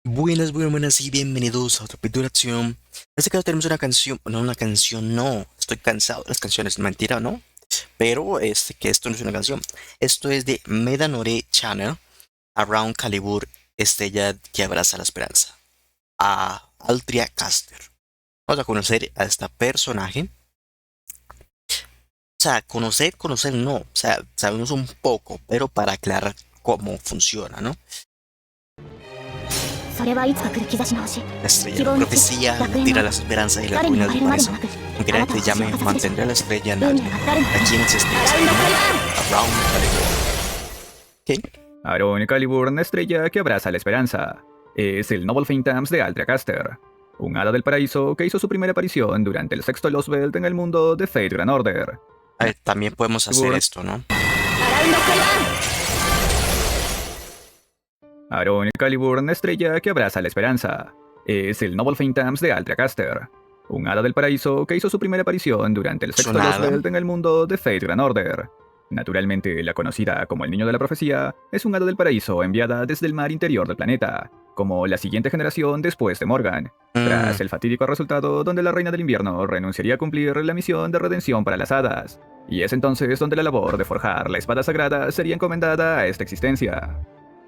Buenas, buenas, buenas y bienvenidos a otra pintura-acción. En este caso tenemos una canción, no una canción, no, estoy cansado de las canciones, mentira, ¿no? Pero que esto no es una canción, esto es de Medanore Channel, Around Calibur, estrella que abraza la esperanza, a Altria Caster. Vamos a conocer a esta personaje, o sea, conocer no, o sea, sabemos un poco, pero para aclarar cómo funciona, ¿no? La estrella, la profecía, la tira la esperanza y la ruina del paraíso. Aunque nadie te llame, mantendrá la estrella en alto. ¿A quienes estés? Around Calibur. ¿Qué? Aaron Calibur, una estrella que abraza la esperanza. Es el Noble Phantoms de Altria Caster, un hada del paraíso que hizo su primera aparición durante el sexto Lost Belt en el mundo de Fate Grand Order. A ver, también podemos hacer esto, ¿no? Aaron Calibur, una estrella que abraza la esperanza. Es el Noble Phantoms de Altria Caster, un hada del paraíso que hizo su primera aparición durante el sexto Lost Belt en el mundo de Fate Grand Order. Naturalmente, la conocida como el Niño de la Profecía, es un hada del paraíso enviada desde el mar interior del planeta, como la siguiente generación después de Morgan, tras el fatídico resultado donde la Reina del Invierno renunciaría a cumplir la misión de redención para las hadas, y es entonces donde la labor de forjar la espada sagrada sería encomendada a esta existencia.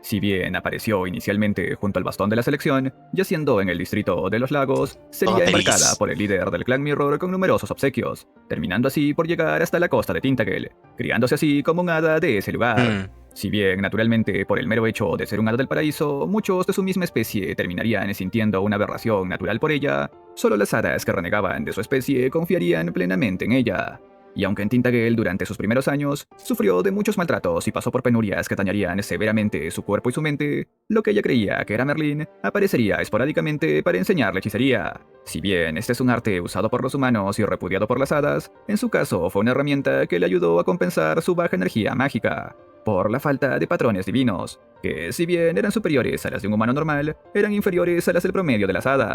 Si bien apareció inicialmente junto al bastón de la selección, yaciendo en el distrito de los lagos, sería embarcada por el líder del clan Mirror con numerosos obsequios, terminando así por llegar hasta la costa de Tintagel, criándose así como un hada de ese lugar. Si bien, naturalmente, por el mero hecho de ser un hada del paraíso, muchos de su misma especie terminarían sintiendo una aberración natural por ella, solo las hadas que renegaban de su especie confiarían plenamente en ella. Y aunque en Tintagel durante sus primeros años sufrió de muchos maltratos y pasó por penurias que dañarían severamente su cuerpo y su mente, lo que ella creía que era Merlín aparecería esporádicamente para enseñarle hechicería. Si bien este es un arte usado por los humanos y repudiado por las hadas, en su caso fue una herramienta que le ayudó a compensar su baja energía mágica, por la falta de patrones divinos, que si bien eran superiores a las de un humano normal, eran inferiores a las del promedio de las hadas.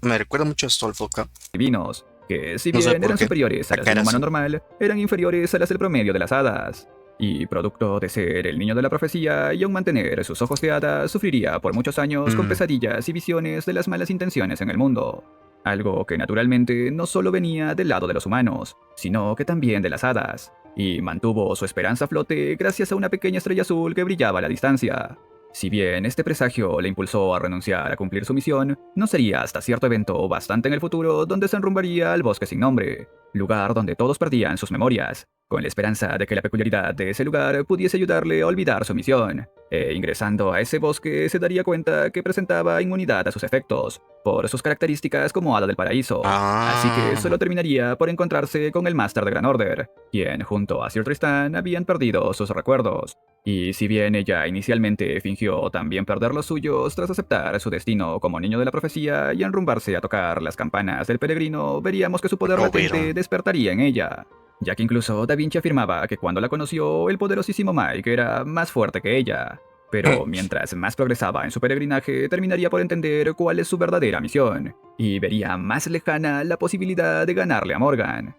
Me recuerda mucho a Stolfoca. Divinos, que si bien eran superiores a las de un humano normal, eran inferiores a las del promedio de las hadas. Y producto de ser el niño de la profecía y aún mantener sus ojos de hada, sufriría por muchos años con pesadillas y visiones de las malas intenciones en el mundo. Algo que naturalmente no solo venía del lado de los humanos, sino que también de las hadas, y mantuvo su esperanza a flote gracias a una pequeña estrella azul que brillaba a la distancia. Si bien este presagio le impulsó a renunciar a cumplir su misión, no sería hasta cierto evento bastante en el futuro donde se enrumbaría al bosque sin nombre, lugar donde todos perdían sus memorias, con la esperanza de que la peculiaridad de ese lugar pudiese ayudarle a olvidar su misión, e ingresando a ese bosque se daría cuenta que presentaba inmunidad a sus efectos, por sus características como hada del paraíso, así que solo terminaría por encontrarse con el Máster de Gran Order, quien junto a Sir Tristan habían perdido sus recuerdos. Y si bien ella inicialmente fingió también perder los suyos tras aceptar su destino como niño de la profecía y enrumbarse a tocar las campanas del peregrino, veríamos que su poder latente despertaría en ella, ya que incluso Da Vinci afirmaba que cuando la conoció, el poderosísimo Mike era más fuerte que ella. Pero mientras más progresaba en su peregrinaje, terminaría por entender cuál es su verdadera misión, y vería más lejana la posibilidad de ganarle a Morgan.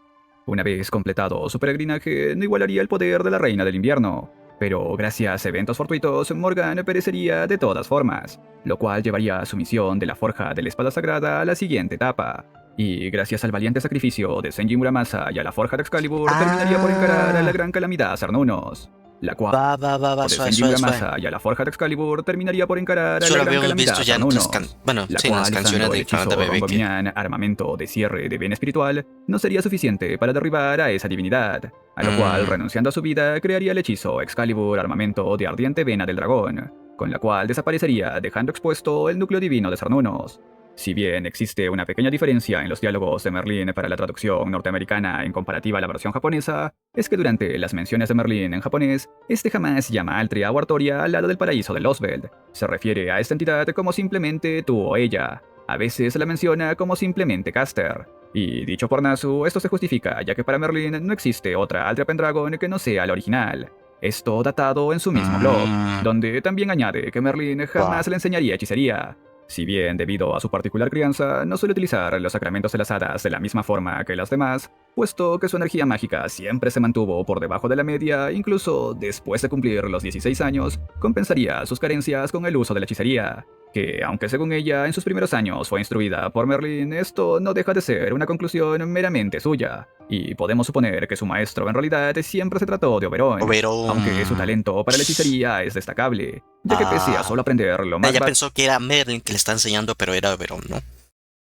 Una vez completado su peregrinaje, no igualaría el poder de la Reina del Invierno, pero gracias a eventos fortuitos, Morgan perecería de todas formas, lo cual llevaría a su misión de la forja de la espada sagrada a la siguiente etapa. Y gracias al valiente sacrificio de Senji Muramasa y a la forja de Excalibur, terminaría por encarar a la gran calamidad Sarnunos, la cual de Senji Muramasa y a la forja de Excalibur terminaría por encarar a la gran calamidad Sarnunos, la cual, usando el hechizo Rongomian, armamento de cierre de bien espiritual, no sería suficiente para derribar a esa divinidad, a lo cual, renunciando a su vida, crearía el hechizo Excalibur, armamento de ardiente vena del dragón, con la cual desaparecería dejando expuesto el núcleo divino de Sarnunos. Si bien existe una pequeña diferencia en los diálogos de Merlín para la traducción norteamericana en comparativa a la versión japonesa, es que durante las menciones de Merlín en japonés, este jamás llama a Altria o Artoria al lado del paraíso de Losveld. Se refiere a esta entidad como simplemente tú o ella. A veces la menciona como simplemente Caster. Y dicho por Nasu, esto se justifica ya que para Merlín no existe otra Altria Pendragon que no sea la original. Esto datado en su mismo blog, donde también añade que Merlín jamás le enseñaría hechicería. Si bien, debido a su particular crianza, no suele utilizar los sacramentos de las hadas de la misma forma que las demás, puesto que su energía mágica siempre se mantuvo por debajo de la media, incluso después de cumplir los 16 años, compensaría sus carencias con el uso de la hechicería. que aunque según ella en sus primeros años fue instruida por Merlín, esto no deja de ser una conclusión meramente suya, y podemos suponer que su maestro en realidad siempre se trató de Oberon, aunque su talento para la hechicería es destacable, ya que pese a solo aprender lo más ella pensó que era Merlin que le está enseñando, pero era Oberon, ¿no?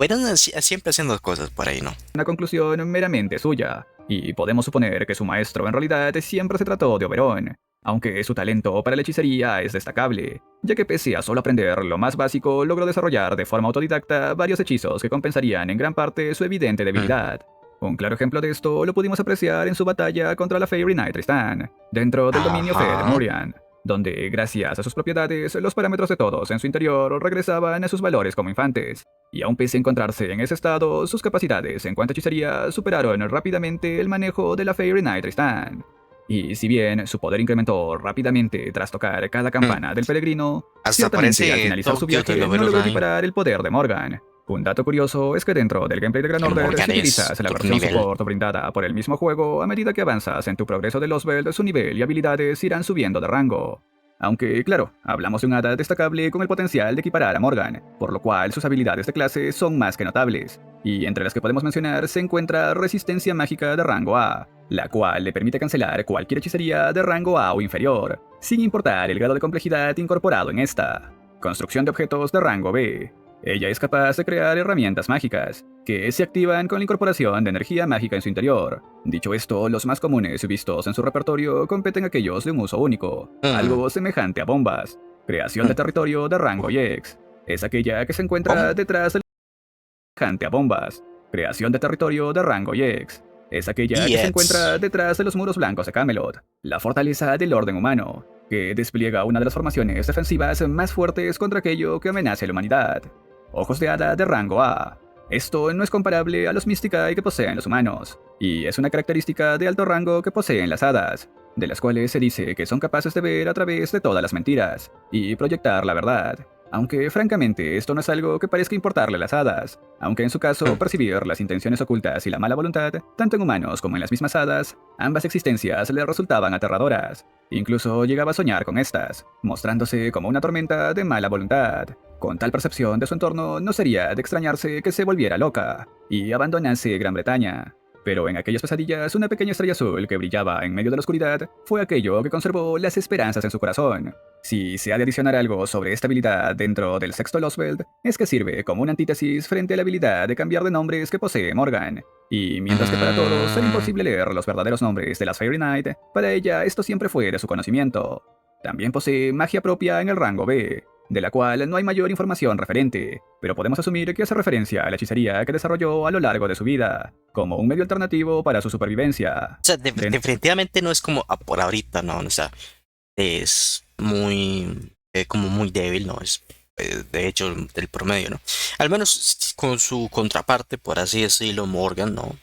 Oberon siempre haciendo cosas por ahí, ¿no? Una conclusión meramente suya, y podemos suponer que su maestro en realidad siempre se trató de Oberon, aunque su talento para la hechicería es destacable, ya que pese a solo aprender lo más básico, logró desarrollar de forma autodidacta varios hechizos que compensarían en gran parte su evidente debilidad. Un claro ejemplo de esto lo pudimos apreciar en su batalla contra la Fairy Knight Tristan, dentro del dominio Fey de Murian, donde, gracias a sus propiedades, los parámetros de todos en su interior regresaban a sus valores como infantes, y aun pese a encontrarse en ese estado, sus capacidades en cuanto a hechicería superaron rápidamente el manejo de la Fairy Knight Tristan. Y si bien su poder incrementó rápidamente tras tocar cada campana del peregrino, ciertamente al finalizar su viaje no logró equiparar el poder de Morgan. Un dato curioso es que dentro del gameplay de Gran Order, si utilizas la versión support brindada por el mismo juego, a medida que avanzas en tu progreso de Lostbelt, su nivel y habilidades irán subiendo de rango. Aunque, claro, hablamos de un hada destacable con el potencial de equiparar a Morgan, por lo cual sus habilidades de clase son más que notables, y entre las que podemos mencionar se encuentra Resistencia Mágica de rango A, la cual le permite cancelar cualquier hechicería de rango A o inferior, sin importar el grado de complejidad incorporado en esta. Construcción de objetos de rango B. Ella es capaz de crear herramientas mágicas, que se activan con la incorporación de energía mágica en su interior. Dicho esto, los más comunes vistos en su repertorio competen aquellos de un uso único, algo semejante a bombas. Creación de territorio de rango EX. Es aquella que se encuentra detrás del semejante a bombas. Creación de territorio de rango EX. Es aquella que se encuentra detrás de los muros blancos de Camelot, la fortaleza del orden humano, que despliega una de las formaciones defensivas más fuertes contra aquello que amenaza a la humanidad. Ojos de hada de rango A. Esto no es comparable a los Mysticae que poseen los humanos, y es una característica de alto rango que poseen las hadas, de las cuales se dice que son capaces de ver a través de todas las mentiras, y proyectar la verdad. Aunque francamente esto no es algo que parezca importarle a las hadas, aunque en su caso percibir las intenciones ocultas y la mala voluntad, tanto en humanos como en las mismas hadas, ambas existencias le resultaban aterradoras. Incluso llegaba a soñar con estas, mostrándose como una tormenta de mala voluntad. Con tal percepción de su entorno, no sería de extrañarse que se volviera loca y abandonase Gran Bretaña. Pero en aquellas pesadillas, una pequeña estrella azul que brillaba en medio de la oscuridad fue aquello que conservó las esperanzas en su corazón. Si se ha de adicionar algo sobre esta habilidad dentro del sexto Lostbelt, es que sirve como una antítesis frente a la habilidad de cambiar de nombres que posee Morgan. Y mientras que para todos era imposible leer los verdaderos nombres de las Fairy Knight, para ella esto siempre fue de su conocimiento. También posee magia propia en el rango B, de la cual no hay mayor información referente, pero podemos asumir que hace referencia a la hechicería que desarrolló a lo largo de su vida, como un medio alternativo para su supervivencia. O sea, definitivamente no es como por ahorita, ¿no? O sea, es muy, como muy débil, ¿no? Es, de hecho, del promedio, ¿no? Al menos con su contraparte, por así decirlo, Morgan, ¿no?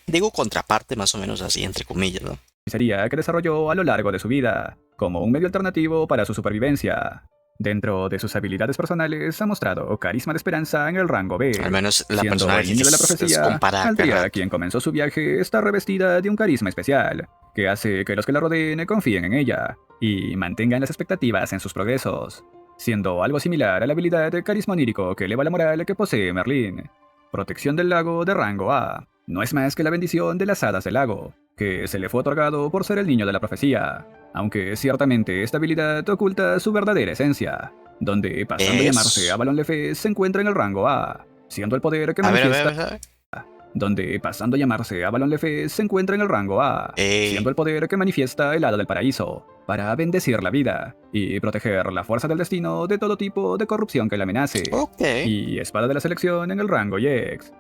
Digo contraparte más o menos así, entre comillas, ¿no? Hechicería que desarrolló a lo largo de su vida, como un medio alternativo para su supervivencia. Dentro de sus habilidades personales ha mostrado carisma de esperanza en el rango B. Al menos la siendo persona el niño de la profecía, Aldria, quien comenzó su viaje, está revestida de un carisma especial, que hace que los que la rodeen confíen en ella y mantengan las expectativas en sus progresos, siendo algo similar a la habilidad de carisma onírico que eleva la moral que posee Merlín. Protección del lago de rango A. No es más que la bendición de las hadas del lago, que se le fue otorgado por ser el niño de la profecía, aunque ciertamente esta habilidad oculta su verdadera esencia, donde pasando a llamarse Avalon Le Fay se encuentra en el rango A, siendo el poder que manifiesta... Donde pasando a llamarse Avalon Le Fay se encuentra en el rango A, siendo el poder que manifiesta el hada del paraíso, para bendecir la vida y proteger la fuerza del destino de todo tipo de corrupción que la amenace. Y espada de la selección en el rango EX.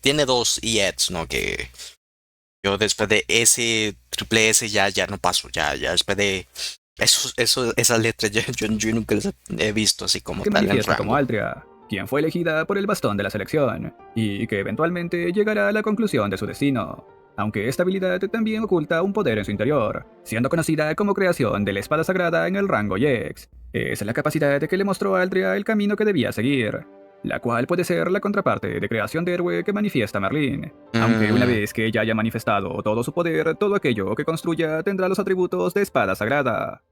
Tiene dos EX, ¿no? Que yo después de ese triple S ya no paso, ya después de esas letras yo nunca las he visto así como que tal manifiesta como Altria, quien fue elegida por el bastón de la selección, y que eventualmente llegará a la conclusión de su destino. Aunque esta habilidad también oculta un poder en su interior, siendo conocida como creación de la espada sagrada en el rango EX. Es la capacidad que le mostró a Altria el camino que debía seguir, la cual puede ser la contraparte de creación de héroe que manifiesta Merlín. Aunque una vez que ella haya manifestado todo su poder, todo aquello que construya tendrá los atributos de espada sagrada.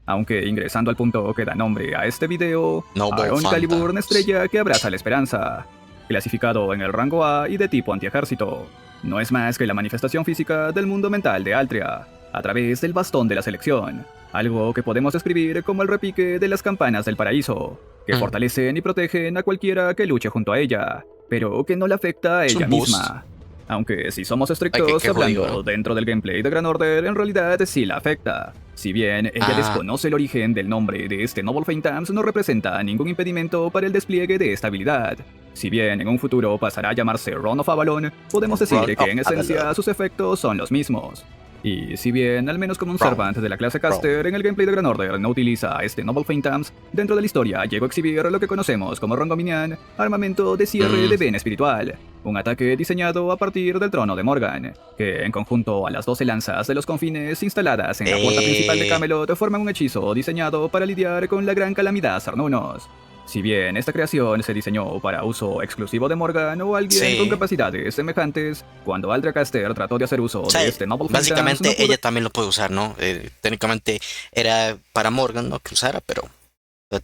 Aunque ingresando al punto que da nombre a este video, Noble Aron Calibur, Fanta. una estrella que abraza la esperanza. Clasificado en el rango A y de tipo antiejército, no es más que la manifestación física del mundo mental de Altria, a través del bastón de la selección, algo que podemos describir como el repique de las campanas del paraíso, que fortalecen y protegen a cualquiera que luche junto a ella, pero que no le afecta a Es ella un boost. misma. Aunque si somos Ay, estrictos qué hablando jodido, ¿no? dentro del gameplay de Gran Order, en realidad sí la afecta. Si bien ella desconoce el origen del nombre de este Noble Phantoms, no representa ningún impedimento para el despliegue de esta habilidad. Si bien en un futuro pasará a llamarse Run of Avalon, podemos decir que en esencia sus efectos son los mismos. Y si bien, al menos como un servant de la clase Caster, en el gameplay de Gran Order no utiliza este Noble Phantoms, dentro de la historia llegó a exhibir lo que conocemos como Rongominian, armamento de cierre de vena espiritual, un ataque diseñado a partir del trono de Morgan, que en conjunto a las 12 lanzas de los confines instaladas en la puerta principal de Camelot forman un hechizo diseñado para lidiar con la gran calamidad Sarnunos. Si bien esta creación se diseñó para uso exclusivo de Morgan o alguien con capacidades semejantes, cuando Aldria Caster trató de hacer uso de este Noble Phantoms, básicamente ella también lo puede usar, ¿no? Técnicamente era para Morgan, ¿no? Que usara, pero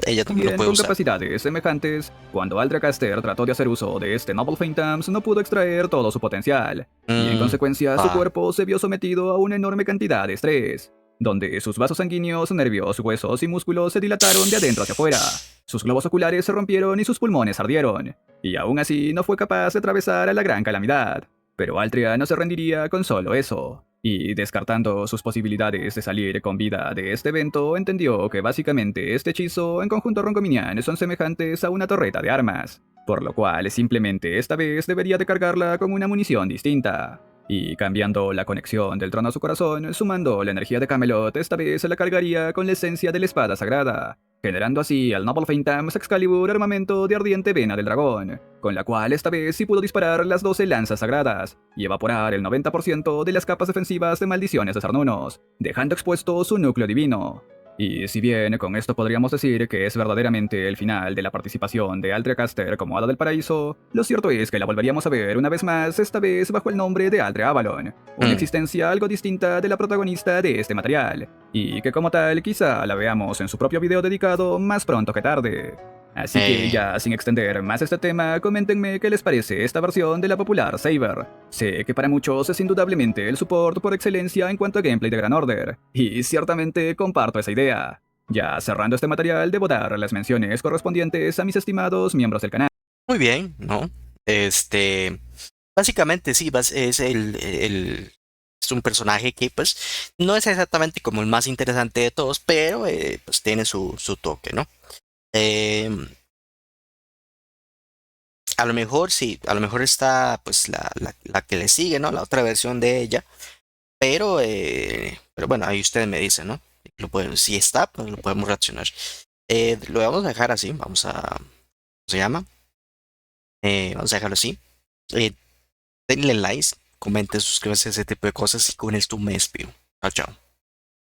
ella también lo puede con usar. capacidades semejantes, cuando Aldria Caster trató de hacer uso de este Noble Phantoms, no pudo extraer todo su potencial, y en consecuencia su cuerpo se vio sometido a una enorme cantidad de estrés, donde sus vasos sanguíneos, nervios, huesos y músculos se dilataron de adentro hacia afuera, sus globos oculares se rompieron y sus pulmones ardieron, y aún así no fue capaz de atravesar a la gran calamidad. Pero Altria no se rendiría con solo eso, y descartando sus posibilidades de salir con vida de este evento, entendió que básicamente este hechizo en conjunto Rongominian son semejantes a una torreta de armas, por lo cual simplemente esta vez debería de cargarla con una munición distinta. Y cambiando la conexión del trono a su corazón, sumando la energía de Camelot, esta vez se la cargaría con la esencia de la espada sagrada, generando así al Noble Phantoms Excalibur armamento de ardiente vena del dragón, con la cual esta vez sí pudo disparar las 12 lanzas sagradas y evaporar el 90% de las capas defensivas de maldiciones de Sarnunos, dejando expuesto su núcleo divino. Y si bien con esto podríamos decir que es verdaderamente el final de la participación de Altria Caster como Hada del Paraíso, lo cierto es que la volveríamos a ver una vez más, esta vez bajo el nombre de Altria Avalon, una existencia algo distinta de la protagonista de este material, y que como tal quizá la veamos en su propio video dedicado más pronto que tarde. Así que ya sin extender más este tema, coméntenme qué les parece esta versión de la popular Saber. Sé que para muchos es indudablemente el support por excelencia en cuanto a gameplay de Gran Order, y ciertamente comparto esa idea. Ya cerrando este material, debo dar las menciones correspondientes a mis estimados miembros del canal. Muy bien, ¿no? Básicamente sí, es un personaje que pues no es exactamente como el más interesante de todos, pero pues tiene su toque, ¿no? A lo mejor sí, a lo mejor está pues la que le sigue, ¿no? La otra versión de ella, pero bueno, ahí ustedes me dicen, ¿no? Si está, pues lo podemos reaccionar. Lo vamos a dejar así, ¿cómo se llama? Vamos a dejarlo así. Denle like, comenten, suscríbanse, ese tipo de cosas y con esto me despido. Chao, chao.